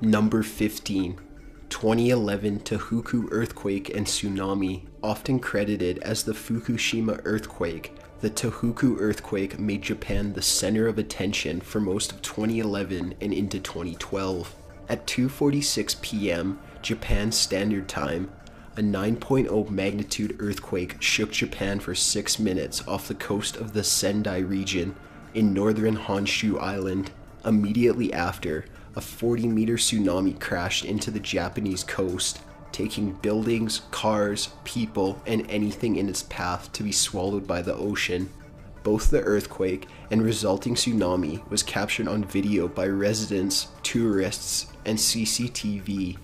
Number 15. 2011 Tohoku earthquake and tsunami. Often credited as the Fukushima earthquake, the Tohoku earthquake made Japan the center of attention for most of 2011 and into 2012. At 2:46 p.m. Japan Standard Time, a 9.0 magnitude earthquake shook Japan for 6 minutes off the coast of the Sendai region in northern Honshu Island. Immediately after, a 40-meter tsunami crashed into the Japanese coast, taking buildings, cars, people, and anything in its path to be swallowed by the ocean. Both the earthquake and resulting tsunami was captured on video by residents, tourists, and CCTV,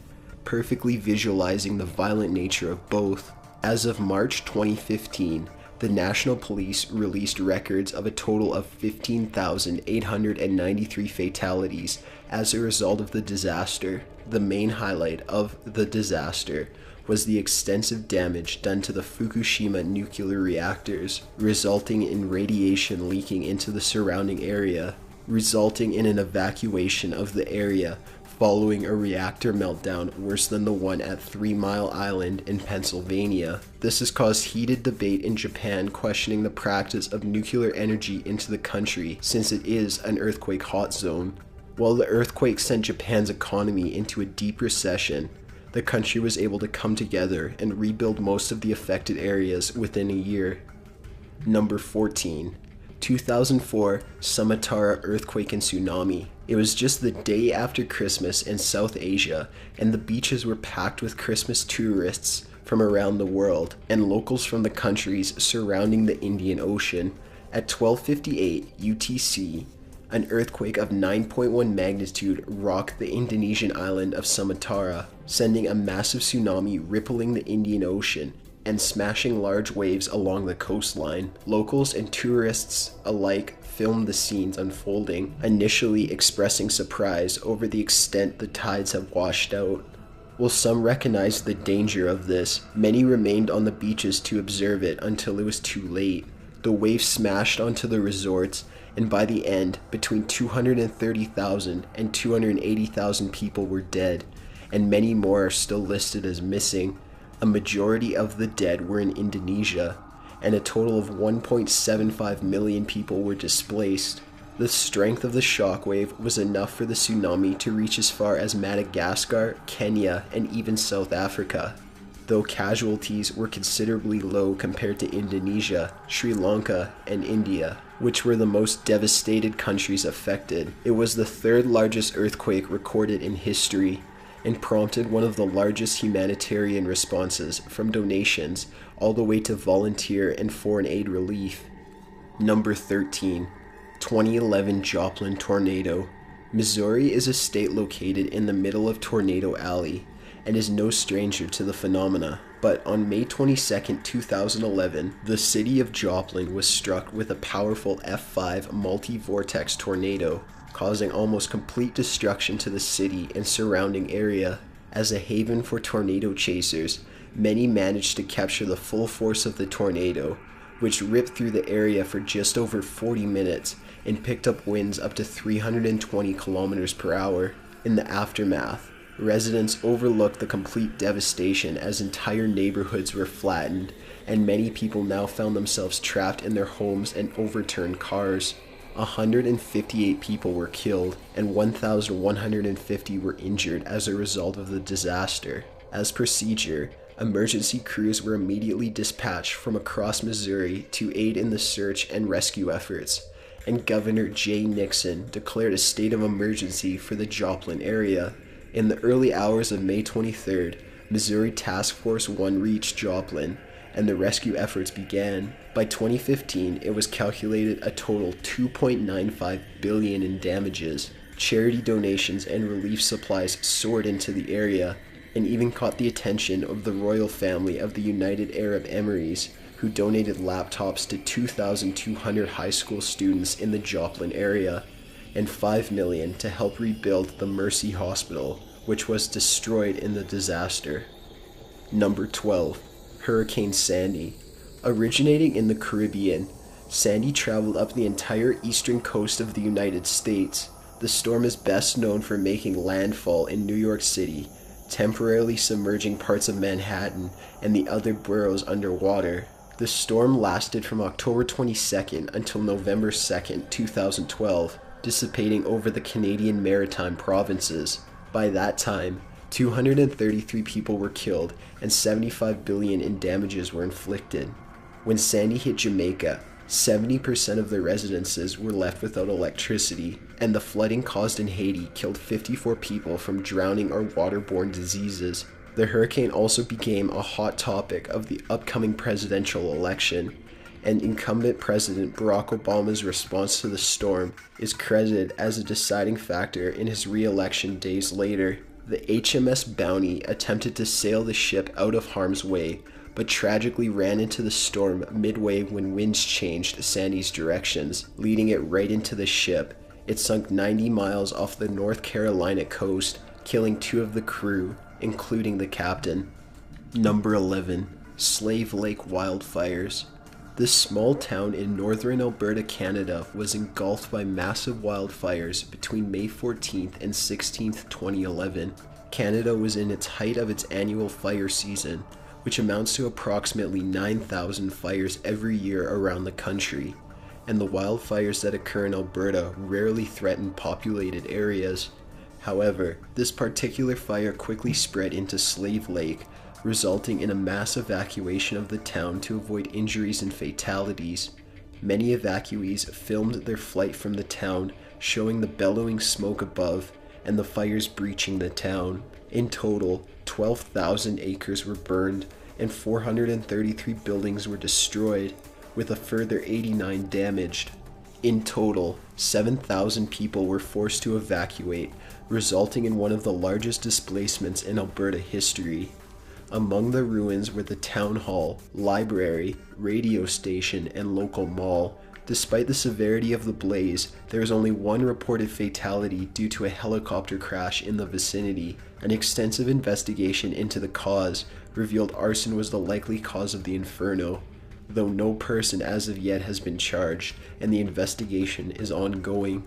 perfectly visualizing the violent nature of both. As of March 2015, the National Police released records of a total of 15,893 fatalities as a result of the disaster. The main highlight of the disaster was the extensive damage done to the Fukushima nuclear reactors, resulting in radiation leaking into the surrounding area, resulting in an evacuation of the area following a reactor meltdown worse than the one at 3 Mile Island in Pennsylvania. This has caused heated debate in Japan questioning the practice of nuclear energy into the country since it is an earthquake hot zone. While the earthquake sent Japan's economy into a deep recession, the country was able to come together and rebuild most of the affected areas within a year. Number 14. 2004 Sumatra earthquake and tsunami. It was just the day after Christmas in South Asia, and the beaches were packed with Christmas tourists from around the world and locals from the countries surrounding the Indian Ocean. At 12:58 UTC, an earthquake of 9.1 magnitude rocked the Indonesian island of Sumatra, sending a massive tsunami rippling the Indian Ocean and smashing large waves along the coastline. Locals and tourists alike filmed the scenes unfolding, initially expressing surprise over the extent the tides have washed out. While some recognized the danger of this, many remained on the beaches to observe it until it was too late. The waves smashed onto the resorts, and by the end, between 230,000 and 280,000 people were dead, and many more are still listed as missing. A majority of the dead were in Indonesia, and a total of 1.75 million people were displaced. The strength of the shockwave was enough for the tsunami to reach as far as Madagascar, Kenya, and even South Africa. Though casualties were considerably low compared to Indonesia, Sri Lanka, and India, which were the most devastated countries affected. It was the third largest earthquake recorded in history, and prompted one of the largest humanitarian responses, from donations all the way to volunteer and foreign aid relief. Number 13. 2011 Joplin tornado. Missouri is a state located in the middle of Tornado Alley and is no stranger to the phenomena. But on May 22, 2011, the city of Joplin was struck with a powerful F5 multi-vortex tornado, causing almost complete destruction to the city and surrounding area. As a haven for tornado chasers, many managed to capture the full force of the tornado, which ripped through the area for just over 40 minutes and picked up winds up to 320 kilometers per hour. In the aftermath, residents overlooked the complete devastation as entire neighborhoods were flattened, and many people now found themselves trapped in their homes and overturned cars. 158 people were killed and 1,150 were injured as a result of the disaster. As procedure, emergency crews were immediately dispatched from across Missouri to aid in the search and rescue efforts, and Governor Jay Nixon declared a state of emergency for the Joplin area. In the early hours of May 23rd, Missouri Task Force 1 reached Joplin, and the rescue efforts began. By 2015, it was calculated a total $2.95 billion in damages. Charity donations and relief supplies soared into the area, and even caught the attention of the royal family of the United Arab Emirates, who donated laptops to 2,200 high school students in the Joplin area, and $5 million to help rebuild the Mercy Hospital, which was destroyed in the disaster. Number 12. Hurricane Sandy. Originating in the Caribbean, Sandy traveled up the entire eastern coast of the United States, The storm is best known for making landfall in New York City, temporarily submerging parts of Manhattan and the other boroughs underwater. The storm lasted from October 22nd until November 2nd, 2012, dissipating over the Canadian Maritime provinces. By that time, 233 people were killed and $75 billion in damages were inflicted. When Sandy hit Jamaica, 70% of the residences were left without electricity, and the flooding caused in Haiti killed 54 people from drowning or waterborne diseases. The hurricane also became a hot topic of the upcoming presidential election, and incumbent President Barack Obama's response to the storm is credited as a deciding factor in his re-election days later. The HMS Bounty attempted to sail the ship out of harm's way, but tragically ran into the storm midway when winds changed Sandy's directions, leading it right into the ship. It sunk 90 miles off the North Carolina coast, killing 2 of the crew, including the captain. Number 11. Slave Lake Wildfires. This small town in northern Alberta, Canada was engulfed by massive wildfires between May 14th and 16th, 2011. Canada was in its height of its annual fire season, which amounts to approximately 9,000 fires every year around the country, and the wildfires that occur in Alberta rarely threaten populated areas. However, this particular fire quickly spread into Slave Lake, resulting in a mass evacuation of the town to avoid injuries and fatalities. Many evacuees filmed their flight from the town, showing the bellowing smoke above and the fires breaching the town. In total, 12,000 acres were burned and 433 buildings were destroyed, with a further 89 damaged. In total, 7,000 people were forced to evacuate, resulting in one of the largest displacements in Alberta history. Among the ruins were the town hall, library, radio station, and local mall. Despite the severity of the blaze, there was only one reported fatality due to a helicopter crash in the vicinity. An extensive investigation into the cause revealed arson was the likely cause of the inferno, though no person as of yet has been charged, and the investigation is ongoing.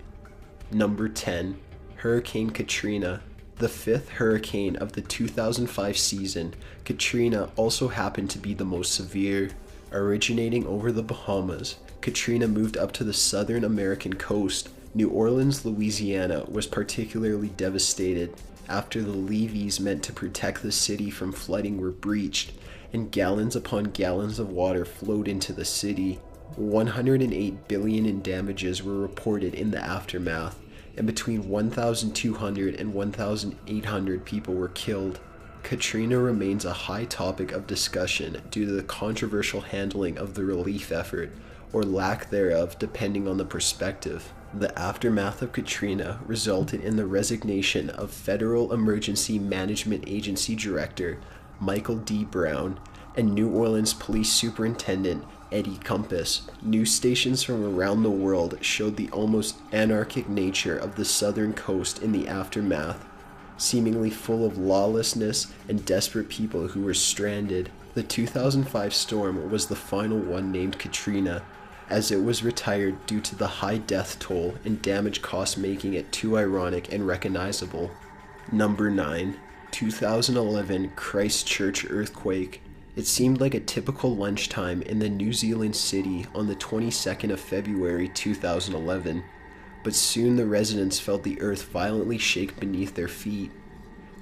Number 10. Hurricane Katrina. The 5th hurricane of the 2005 season, Katrina also happened to be the most severe. Originating over the Bahamas, Katrina moved up to the southern American coast. New Orleans, Louisiana was particularly devastated after the levees meant to protect the city from flooding were breached, and gallons upon gallons of water flowed into the city. 108 billion in damages were reported in the aftermath, and between 1,200 and 1,800 people were killed. Katrina remains a high topic of discussion due to the controversial handling of the relief effort, or lack thereof depending on the perspective. The aftermath of Katrina resulted in the resignation of Federal Emergency Management Agency Director Michael D. Brown and New Orleans Police Superintendent Eddie Compass. News stations from around the world showed the almost anarchic nature of the southern coast in the aftermath, seemingly full of lawlessness and desperate people who were stranded. The 2005 storm was the final one named Katrina, as it was retired due to the high death toll and damage caused, making it too ironic and recognizable. Number 9. 2011 Christchurch earthquake. It seemed like a typical lunchtime in the New Zealand city on the 22nd of February 2011, but soon the residents felt the earth violently shake beneath their feet.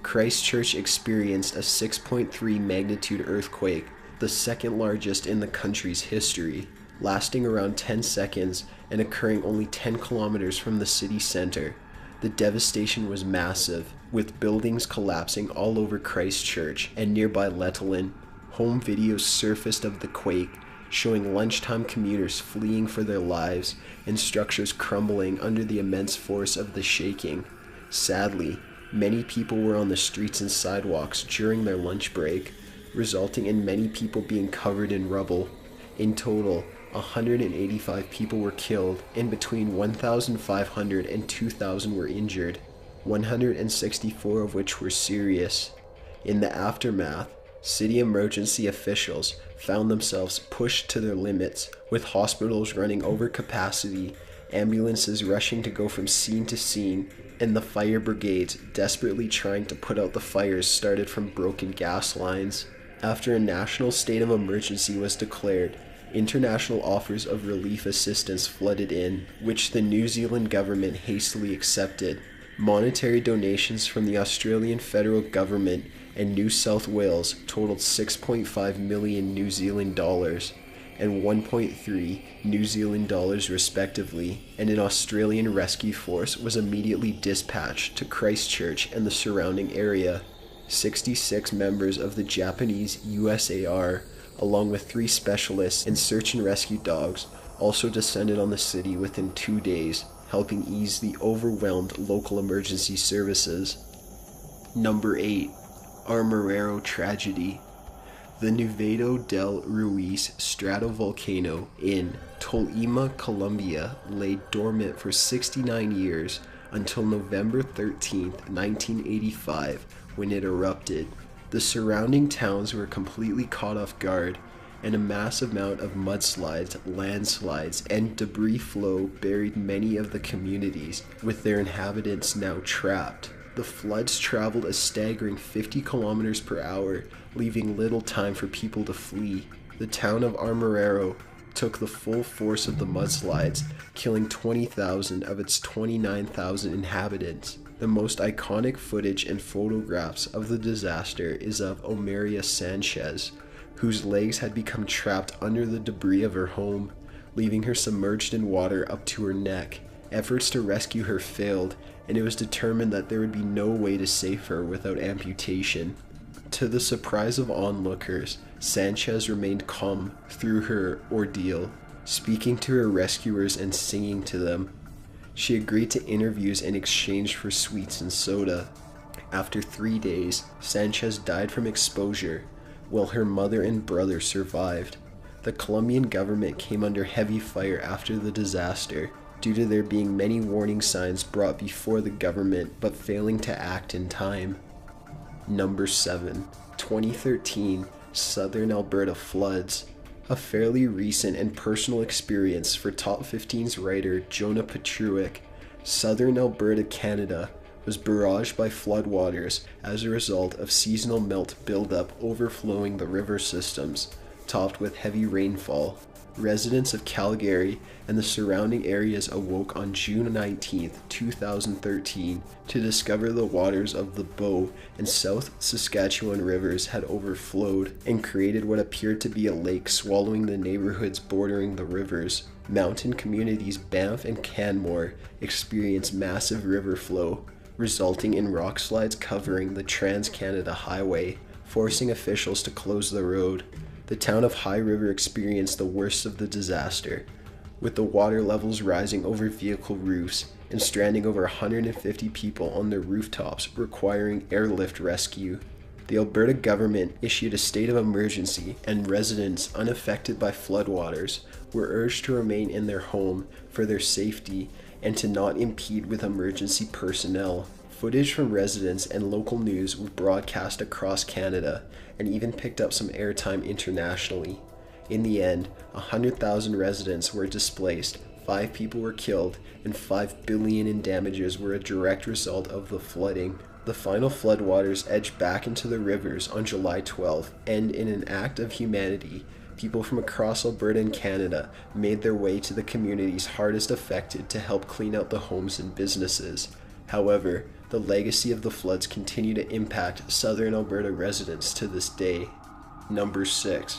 Christchurch experienced a 6.3 magnitude earthquake, the second largest in the country's history, lasting around 10 seconds and occurring only 10 kilometers from the city center. The devastation was massive, with buildings collapsing all over Christchurch and nearby Letterland. Home videos surfaced of the quake, showing lunchtime commuters fleeing for their lives and structures crumbling under the immense force of the shaking. Sadly, many people were on the streets and sidewalks during their lunch break, resulting in many people being covered in rubble. In total, 185 people were killed, and between 1,500 and 2,000 were injured, 164 of which were serious. In the aftermath, city emergency officials found themselves pushed to their limits, with hospitals running over capacity ambulances rushing to go from scene to scene, and the fire brigades desperately trying to put out the fires started from broken gas lines. After a national state of emergency was declared, international offers of relief assistance flooded in, which the New Zealand government hastily accepted. Monetary donations from the Australian federal government and New South Wales totaled 6.5 million New Zealand dollars and 1.3 New Zealand dollars respectively, and an Australian rescue force was immediately dispatched to Christchurch and the surrounding area. 66 members of the Japanese USAR, along with 3 specialists and search and rescue dogs, also descended on the city within 2 days, helping ease the overwhelmed local emergency services. Number 8. Armorero Tragedy. The Nevado del Ruiz stratovolcano in Tolima, Colombia, lay dormant for 69 years until November 13, 1985, when it erupted. The surrounding towns were completely caught off guard, and a massive amount of mudslides, landslides, and debris flow buried many of the communities, with their inhabitants now trapped. The floods traveled a staggering 50 kilometers per hour, leaving little time for people to flee. The town of Armorero took the full force of the mudslides, killing 20,000 of its 29,000 inhabitants. The most iconic footage and photographs of the disaster is of Omaria Sanchez, whose legs had become trapped under the debris of her home, leaving her submerged in water up to her neck. Efforts to rescue her failed, and it was determined that there would be no way to save her without amputation. To the surprise of onlookers, Sanchez remained calm through her ordeal, speaking to her rescuers and singing to them. She agreed to interviews in exchange for sweets and soda. After 3 days, Sanchez died from exposure, while her mother and brother survived. The Colombian government came under heavy fire after the disaster, due to there being many warning signs brought before the government but failing to act in time. Number 7. 2013 Southern Alberta floods. A fairly recent and personal experience for Top 15's writer Jonah Petruick. Southern Alberta, Canada was barraged by floodwaters as a result of seasonal melt buildup overflowing the river systems, topped with heavy rainfall. Residents of Calgary and the surrounding areas awoke on June 19, 2013 to discover the waters of the Bow and South Saskatchewan rivers had overflowed and created what appeared to be a lake swallowing the neighborhoods bordering the rivers. Mountain communities Banff and Canmore experienced massive river flow, resulting in rockslides covering the Trans-Canada Highway, forcing officials to close the road. The town of High River experienced the worst of the disaster, with the water levels rising over vehicle roofs and stranding over 150 people on their rooftops, requiring airlift rescue. The Alberta government issued a state of emergency, and residents unaffected by floodwaters were urged to remain in their home for their safety and to not impede with emergency personnel. Footage from residents and local news were broadcast across Canada and even picked up some airtime internationally. In the end, 100,000 residents were displaced, 5 people were killed, and $5 billion in damages were a direct result of the flooding. The final floodwaters edged back into the rivers on July 12, and in an act of humanity, people from across Alberta and Canada made their way to the communities hardest affected to help clean out the homes and businesses. However, the legacy of the floods continue to impact Southern Alberta residents to this day. Number 6.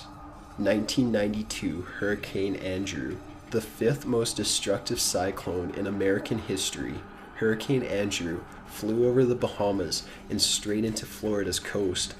1992 Hurricane Andrew. The 5th most destructive cyclone in American history, Hurricane Andrew flew over the Bahamas and straight into Florida's coast.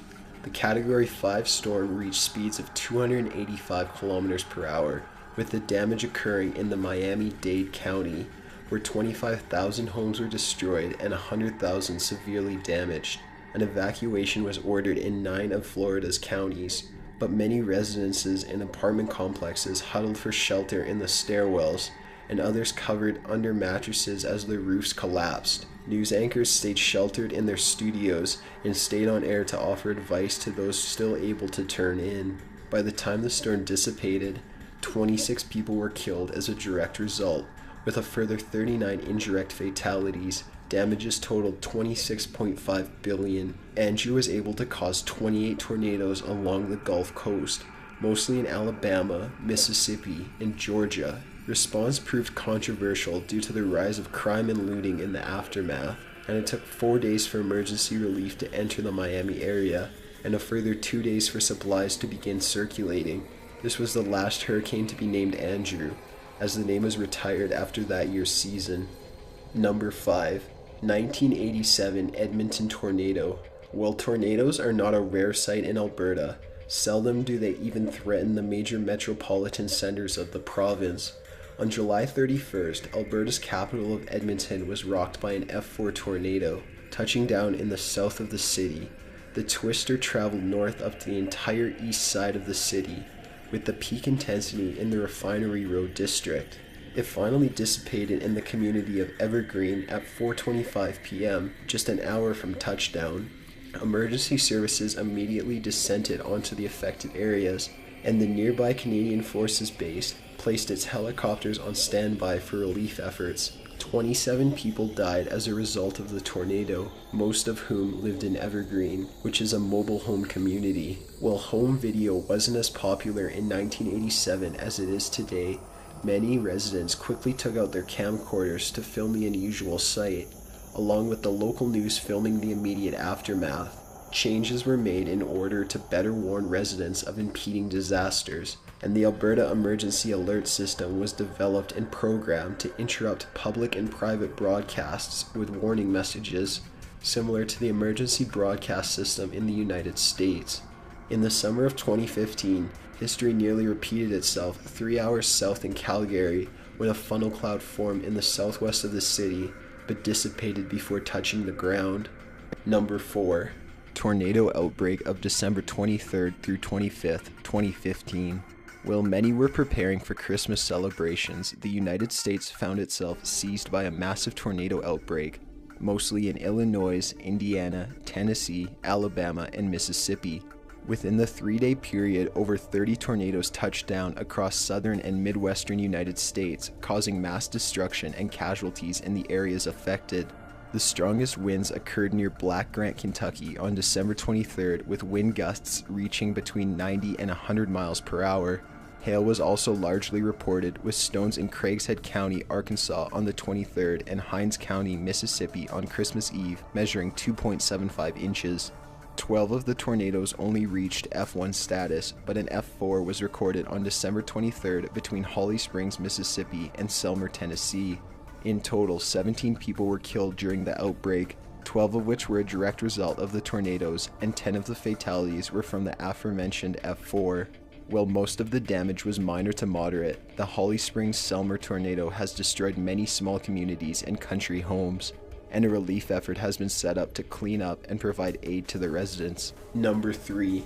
The Category 5 storm reached speeds of 285 kilometers per hour, with the damage occurring in the Miami-Dade County, where 25,000 homes were destroyed and 100,000 severely damaged. An evacuation was ordered in 9 of Florida's counties, but many residences and apartment complexes huddled for shelter in the stairwells, and others covered under mattresses as their roofs collapsed. News anchors stayed sheltered in their studios and stayed on air to offer advice to those still able to turn in. By the time the storm dissipated, 26 people were killed as a direct result, with a further 39 indirect fatalities. Damages totaled $26.5 billion. Andrew was able to cause 28 tornadoes along the Gulf Coast, mostly in Alabama, Mississippi, and Georgia. Response proved controversial due to the rise of crime and looting in the aftermath, and it took 4 days for emergency relief to enter the Miami area, and a further 2 days for supplies to begin circulating. This was the last hurricane to be named Andrew, as the name was retired after that year's season. Number 5. 1987 Edmonton Tornado. While tornadoes are not a rare sight in Alberta, seldom do they even threaten the major metropolitan centers of the province. On July 31st, Alberta's capital of Edmonton was rocked by an F4 tornado, touching down in the south of the city. The twister traveled north up to the entire east side of the city, with the peak intensity in the Refinery Road district. It finally dissipated in the community of Evergreen at 4:25 p.m., just an hour from touchdown. Emergency services immediately descended onto the affected areas, and the nearby Canadian Forces Base placed its helicopters on standby for relief efforts. 27 people died as a result of the tornado, most of whom lived in Evergreen, which is a mobile home community. While home video wasn't as popular in 1987 as it is today, many residents quickly took out their camcorders to film the unusual sight, along with the local news filming the immediate aftermath. Changes were made in order to better warn residents of impending disasters, and the Alberta Emergency Alert System was developed and programmed to interrupt public and private broadcasts with warning messages, similar to the emergency broadcast system in the United States. In the summer of 2015, history nearly repeated itself 3 hours south in Calgary when a funnel cloud formed in the southwest of the city but dissipated before touching the ground. Number 4. Tornado outbreak of December 23rd through 25th, 2015. While many were preparing for Christmas celebrations, the United States found itself seized by a massive tornado outbreak, mostly in Illinois, Indiana, Tennessee, Alabama, and Mississippi. Within the 3-day period, over 30 tornadoes touched down across southern and midwestern United States, causing mass destruction and casualties in the areas affected. The strongest winds occurred near Black Grant, Kentucky on December 23rd, with wind gusts reaching between 90 and 100 miles per hour. Hail was also largely reported, with stones in Craighead County, Arkansas on the 23rd and Hinds County, Mississippi on Christmas Eve, measuring 2.75 inches. 12 of the tornadoes only reached F1 status, but an F4 was recorded on December 23rd between Holly Springs, Mississippi and Selmer, Tennessee. In total, 17 people were killed during the outbreak, 12 of which were a direct result of the tornadoes, and 10 of the fatalities were from the aforementioned F4. While most of the damage was minor to moderate, the Holly Springs-Selmer tornado has destroyed many small communities and country homes, and a relief effort has been set up to clean up and provide aid to the residents. Number 3.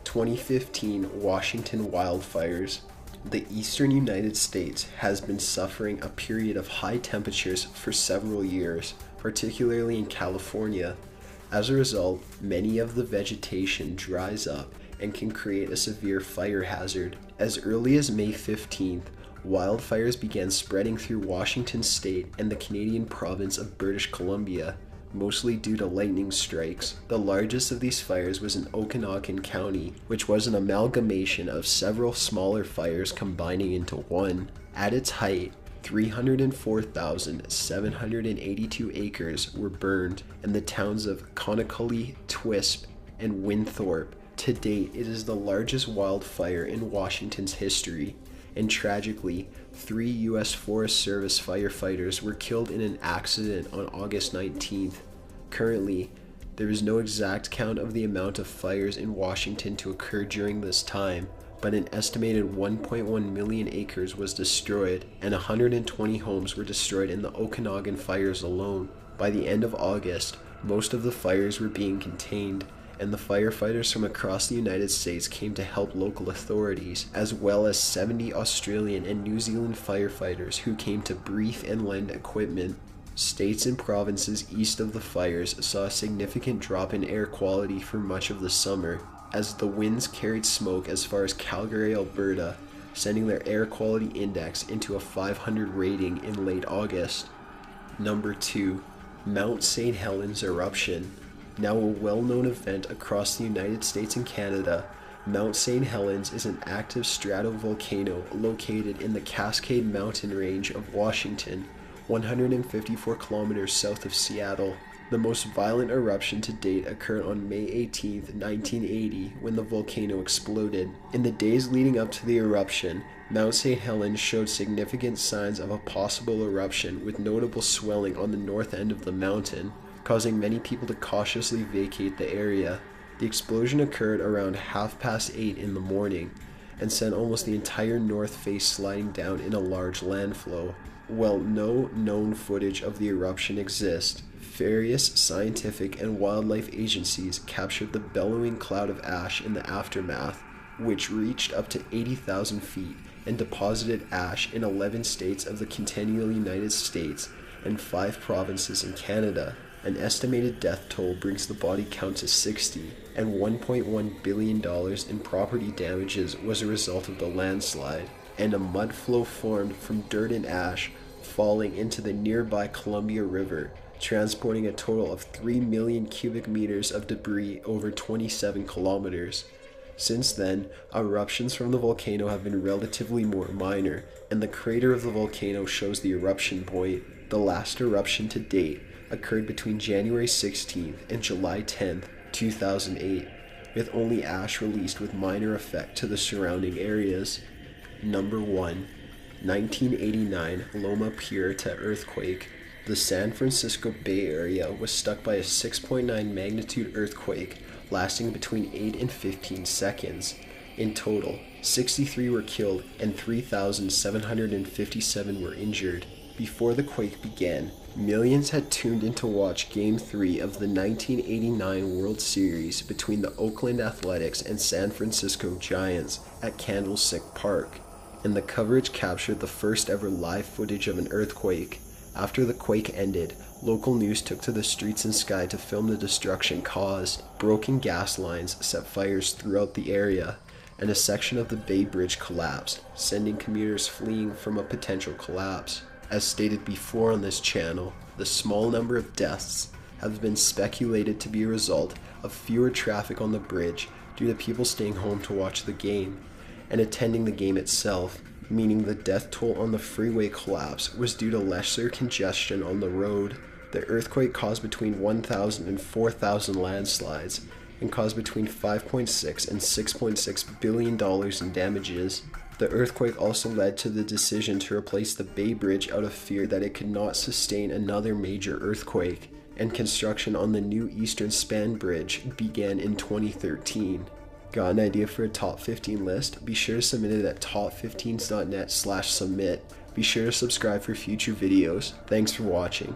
2015 Washington wildfires. The eastern United States has been suffering a period of high temperatures for several years, particularly in California. As a result, many of the vegetation dries up and can create a severe fire hazard. As early as May 15th, wildfires began spreading through Washington state and the Canadian province of British Columbia, mostly due to lightning strikes. The largest of these fires was in Okanagan County, which was an amalgamation of several smaller fires combining into one. At its height, 304,782 acres were burned, and the towns of Conakry, Twisp, and Winthorpe. To date, it is the largest wildfire in Washington's history, and tragically, 3 U.S. Forest Service firefighters were killed in an accident on August 19th. Currently, there is no exact count of the amount of fires in Washington to occur during this time, but an estimated 1.1 million acres was destroyed, and 120 homes were destroyed in the Okanagan fires alone. By the end of August, most of the fires were being contained, and the firefighters from across the United States came to help local authorities, as well as 70 Australian and New Zealand firefighters who came to brief and lend equipment. States and provinces east of the fires saw a significant drop in air quality for much of the summer. As the winds carried smoke as far as Calgary, Alberta, sending their air quality index into a 500 rating in late August. Number 2. Mount St. Helens eruption. Now a well-known event across the United States and Canada, Mount St. Helens is an active stratovolcano located in the Cascade Mountain Range of Washington, 154 kilometers south of Seattle. The most violent eruption to date occurred on May 18, 1980, when the volcano exploded. In the days leading up to the eruption, Mount St. Helens showed significant signs of a possible eruption, with notable swelling on the north end of the mountain, causing many people to cautiously vacate the area. The explosion occurred around 8:30 in the morning and sent almost the entire north face sliding down in a large landflow. While no known footage of the eruption exists, various scientific and wildlife agencies captured the bellowing cloud of ash in the aftermath, which reached up to 80,000 feet and deposited ash in 11 states of the continental United States and 5 provinces in Canada. An estimated death toll brings the body count to 60, and $1.1 billion in property damages was a result of the landslide, and a mud flow formed from dirt and ash falling into the nearby Columbia River, transporting a total of 3 million cubic meters of debris over 27 kilometers. Since then, eruptions from the volcano have been relatively more minor, and the crater of the volcano shows the eruption point. The last eruption to date occurred between January 16th and July 10th, 2008, with only ash released with minor effect to the surrounding areas. Number 1. 1989 Loma Prieta earthquake. The San Francisco Bay Area was struck by a 6.9 magnitude earthquake lasting between 8 and 15 seconds. In total, 63 were killed and 3,757 were injured. Before the quake began, millions had tuned in to watch Game 3 of the 1989 World Series between the Oakland Athletics and San Francisco Giants at Candlestick Park, and the coverage captured the first ever live footage of an earthquake. After the quake ended, local news took to the streets and sky to film the destruction caused. Broken gas lines set fires throughout the area, and a section of the Bay Bridge collapsed, sending commuters fleeing from a potential collapse. As stated before on this channel, the small number of deaths have been speculated to be a result of fewer traffic on the bridge due to people staying home to watch the game and attending the game itself, meaning the death toll on the freeway collapse was due to lesser congestion on the road. The earthquake caused between 1,000 and 4,000 landslides and caused between $5.6 and $6.6 billion in damages. The earthquake also led to the decision to replace the Bay Bridge out of fear that it could not sustain another major earthquake, and construction on the new Eastern Span Bridge began in 2013. Got an idea for a top 15 list? Be sure to submit it at top15s.net/submit. Be sure to subscribe for future videos. Thanks for watching.